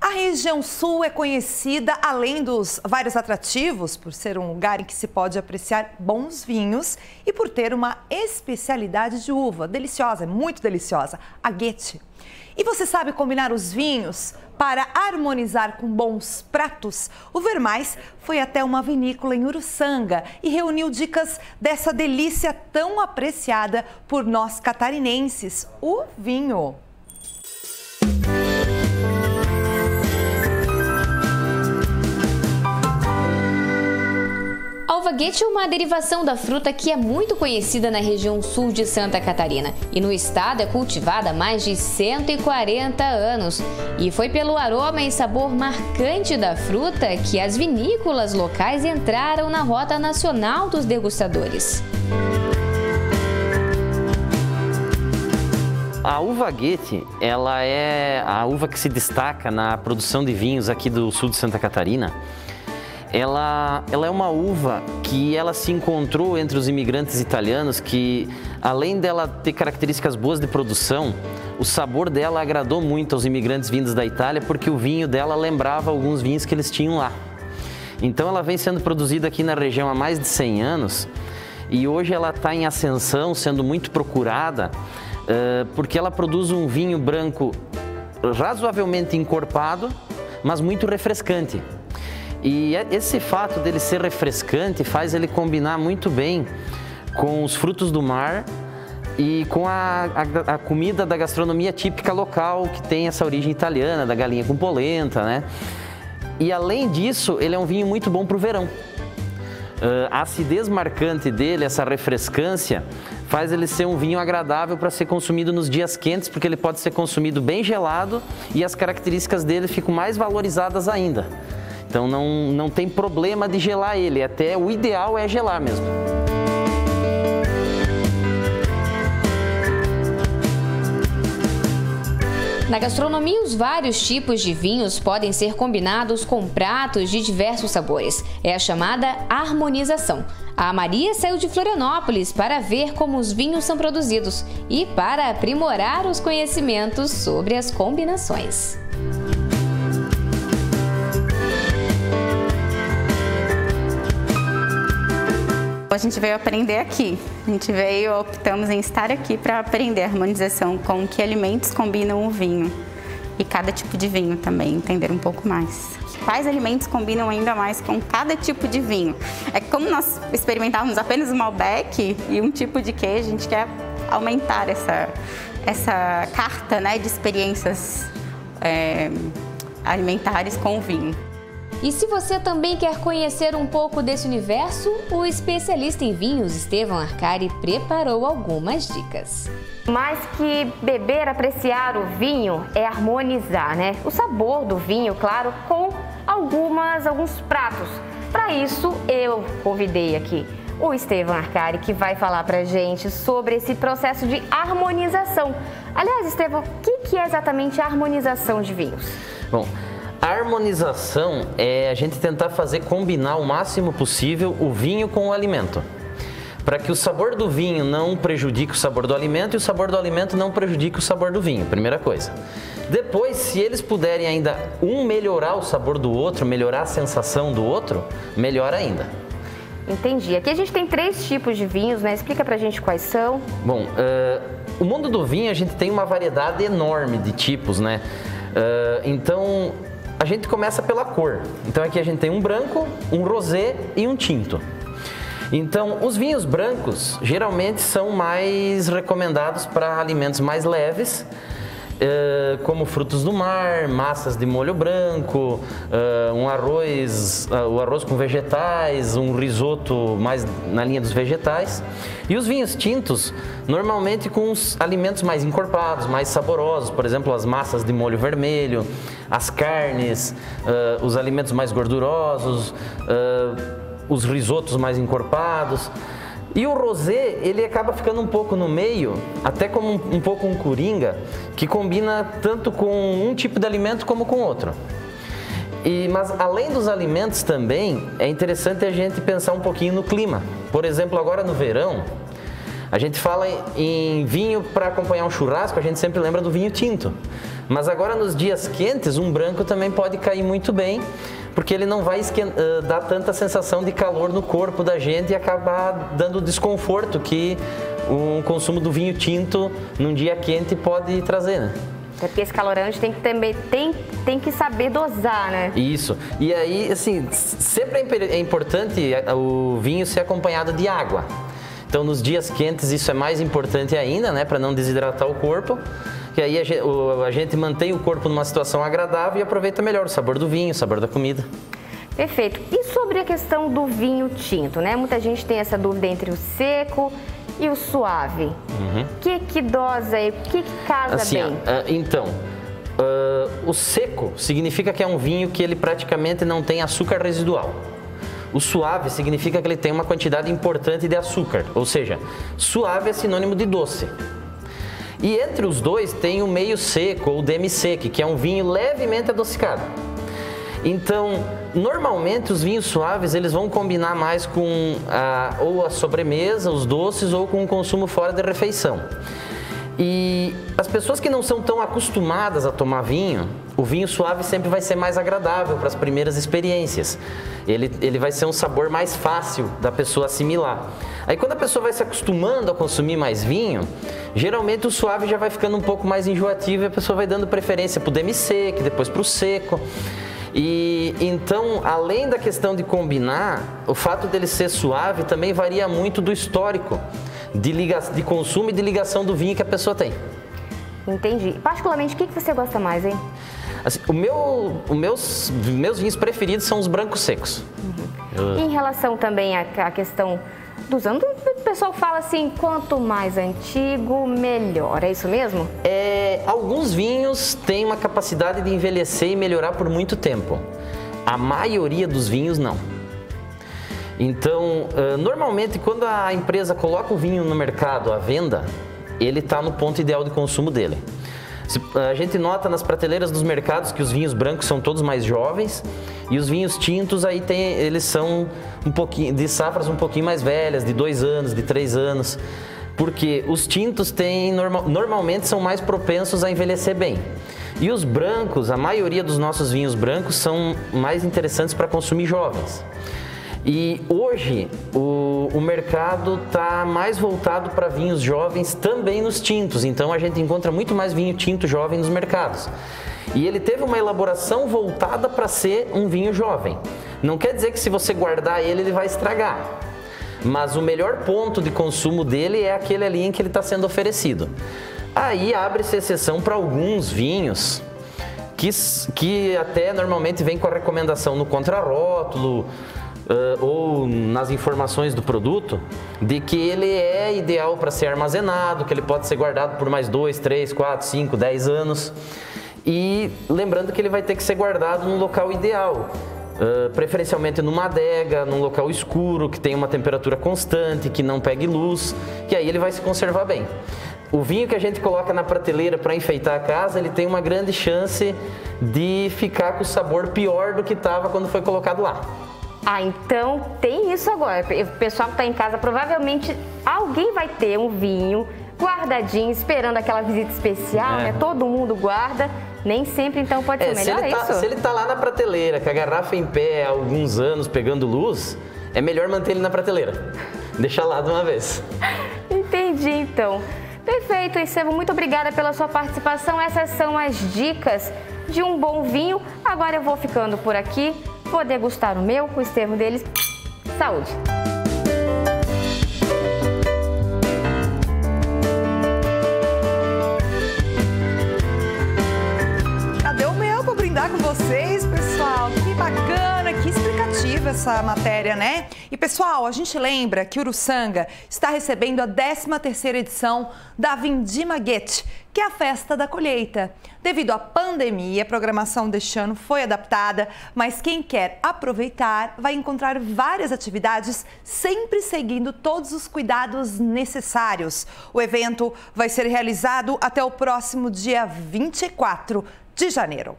A região sul é conhecida, além dos vários atrativos, por ser um lugar em que se pode apreciar bons vinhos e por ter uma especialidade de uva deliciosa, muito deliciosa, a Guete. E você sabe combinar os vinhos para harmonizar com bons pratos? O Vermais foi até uma vinícola em Uruçanga e reuniu dicas dessa delícia tão apreciada por nós catarinenses, o vinho. A uva Guete é uma derivação da fruta que é muito conhecida na região sul de Santa Catarina e no estado é cultivada há mais de 140 anos. E foi pelo aroma e sabor marcante da fruta que as vinícolas locais entraram na rota nacional dos degustadores. A uva Guete, ela é a uva que se destaca na produção de vinhos aqui do sul de Santa Catarina. Ela é uma uva que ela se encontrou entre os imigrantes italianos que, além dela ter características boas de produção, o sabor dela agradou muito aos imigrantes vindos da Itália porque o vinho dela lembrava alguns vinhos que eles tinham lá. Então ela vem sendo produzida aqui na região há mais de 100 anos e hoje ela está em ascensão, sendo muito procurada porque ela produz um vinho branco razoavelmente encorpado, mas muito refrescante. E esse fato dele ser refrescante faz ele combinar muito bem com os frutos do mar e com a comida da gastronomia típica local que tem essa origem italiana, da galinha com polenta, né? E além disso, ele é um vinho muito bom para o verão. A acidez marcante dele, essa refrescância, faz ele ser um vinho agradável para ser consumido nos dias quentes, porque ele pode ser consumido bem gelado e as características dele ficam mais valorizadas ainda. Então não tem problema de gelar ele, até o ideal é gelar mesmo. Na gastronomia, os vários tipos de vinhos podem ser combinados com pratos de diversos sabores. É a chamada harmonização. A Maria saiu de Florianópolis para ver como os vinhos são produzidos e para aprimorar os conhecimentos sobre as combinações. A gente veio aprender aqui, optamos em estar aqui para aprender a harmonização com que alimentos combinam o vinho e cada tipo de vinho também, entender um pouco mais. Quais alimentos combinam ainda mais com cada tipo de vinho? É que como nós experimentávamos apenas o Malbec e um tipo de queijo, a gente quer aumentar essa carta, né, de experiências alimentares com o vinho. E se você também quer conhecer um pouco desse universo, o especialista em vinhos, Estevão Arcari, preparou algumas dicas. Mais que beber, apreciar o vinho é harmonizar, né? O sabor do vinho, claro, com alguns pratos. Para isso, eu convidei aqui o Estevão Arcari, que vai falar pra gente sobre esse processo de harmonização. Aliás, Estevão, o que é exatamente a harmonização de vinhos? Bom, a harmonização é a gente tentar fazer combinar o máximo possível o vinho com o alimento, para que o sabor do vinho não prejudique o sabor do alimento e o sabor do alimento não prejudique o sabor do vinho, primeira coisa. Depois, se eles puderem ainda melhorar o sabor do outro, melhorar a sensação do outro, melhor ainda. Entendi. Aqui a gente tem 3 tipos de vinhos, né? Explica pra gente quais são. Bom, o mundo do vinho a gente tem uma variedade enorme de tipos, né? Então, a gente começa pela cor. Então aqui a gente tem um branco, um rosé e um tinto. Então os vinhos brancos geralmente são mais recomendados para alimentos mais leves, como frutos do mar, massas de molho branco, o arroz com vegetais, um risoto mais na linha dos vegetais. E os vinhos tintos, normalmente com os alimentos mais encorpados, mais saborosos, por exemplo, as massas de molho vermelho, as carnes, os alimentos mais gordurosos, os risotos mais encorpados. E o rosé, ele acaba ficando um pouco no meio, até como um pouco um coringa, que combina tanto com um tipo de alimento como com outro. Mas além dos alimentos também, é interessante a gente pensar um pouquinho no clima. Por exemplo, agora no verão, A gente fala em vinho para acompanhar um churrasco, a gente sempre lembra do vinho tinto. Mas agora nos dias quentes, um branco também pode cair muito bem, porque ele não vai dar tanta sensação de calor no corpo da gente e acabar dando desconforto que o consumo do vinho tinto num dia quente pode trazer, né? Até porque esse calorante tem que saber dosar, né? Isso. E aí, assim, sempre é importante o vinho ser acompanhado de água. Então, nos dias quentes, isso é mais importante ainda, né? Para não desidratar o corpo. Que aí a gente mantém o corpo numa situação agradável e aproveita melhor o sabor do vinho, o sabor da comida. Perfeito. E sobre a questão do vinho tinto, né? Muita gente tem essa dúvida entre o seco e o suave. Que dosa aí? O que casa assim, bem? Então, o seco significa que é um vinho que ele praticamente não tem açúcar residual. O suave significa que ele tem uma quantidade importante de açúcar, ou seja, suave é sinônimo de doce. E entre os dois tem o meio seco ou demi-sec, que é um vinho levemente adocicado. Então, normalmente os vinhos suaves eles vão combinar mais com ou a sobremesa, os doces, ou com o consumo fora da refeição. E as pessoas que não são tão acostumadas a tomar vinho, o vinho suave sempre vai ser mais agradável para as primeiras experiências. Ele vai ser um sabor mais fácil da pessoa assimilar. Aí quando a pessoa vai se acostumando a consumir mais vinho, geralmente o suave já vai ficando um pouco mais enjoativo e a pessoa vai dando preferência para o demi-sec, depois para o seco. E então, além da questão de combinar, o fato dele ser suave também varia muito do histórico de consumo e de ligação do vinho que a pessoa tem. Entendi. Particularmente, o que você gosta mais, hein? Assim, meus vinhos preferidos são os brancos secos. Em relação também à questão dos anos, o pessoal fala assim, quanto mais antigo, melhor. É isso mesmo? Alguns vinhos têm uma capacidade de envelhecer e melhorar por muito tempo. A maioria dos vinhos não. Então, normalmente, quando a empresa coloca o vinho no mercado à venda, ele está no ponto ideal de consumo dele. A gente nota nas prateleiras dos mercados que os vinhos brancos são todos mais jovens e os vinhos tintos aí eles são um pouquinho de safras um pouquinho mais velhas, de 2 anos, de 3 anos, porque os tintos normalmente são mais propensos a envelhecer bem. E os brancos, a maioria dos nossos vinhos brancos são mais interessantes para consumir jovens. E hoje o mercado está mais voltado para vinhos jovens também nos tintos, então a gente encontra muito mais vinho tinto jovem nos mercados. E ele teve uma elaboração voltada para ser um vinho jovem. Não quer dizer que se você guardar ele vai estragar, mas o melhor ponto de consumo dele é aquele ali em que ele está sendo oferecido. Aí abre-se exceção para alguns vinhos que até normalmente vem com a recomendação no contrarótulo, ou nas informações do produto, de que ele é ideal para ser armazenado, que ele pode ser guardado por mais 2, 3, 4, 5, 10 anos. E lembrando que ele vai ter que ser guardado num local ideal, preferencialmente numa adega, num local escuro, que tenha uma temperatura constante, que não pegue luz, que aí ele vai se conservar bem. O vinho que a gente coloca na prateleira para enfeitar a casa, ele tem uma grande chance de ficar com o sabor pior do que estava quando foi colocado lá. Então tem isso agora. O pessoal que está em casa, provavelmente alguém vai ter um vinho guardadinho, esperando aquela visita especial, né? Todo mundo guarda, nem sempre então pode ser melhor, isso? Se ele tá lá na prateleira, com a garrafa em pé há alguns anos pegando luz, é melhor manter ele na prateleira. Deixar lá de uma vez. Entendi, então. Perfeito, Estevão, muito obrigada pela sua participação. Essas são as dicas de um bom vinho. Agora eu vou ficando por aqui. Vou degustar o meu, o Estevão deles. Saúde! Cadê o meu para brindar com vocês, pessoal? Que bacana, que explicativa essa matéria, né? E, pessoal, a gente lembra que Uruçanga está recebendo a 13ª edição da Vindima Guete, que é a festa da colheita. Devido à pandemia, a programação deste ano foi adaptada, mas quem quer aproveitar vai encontrar várias atividades, sempre seguindo todos os cuidados necessários. O evento vai ser realizado até o próximo dia 24 de janeiro.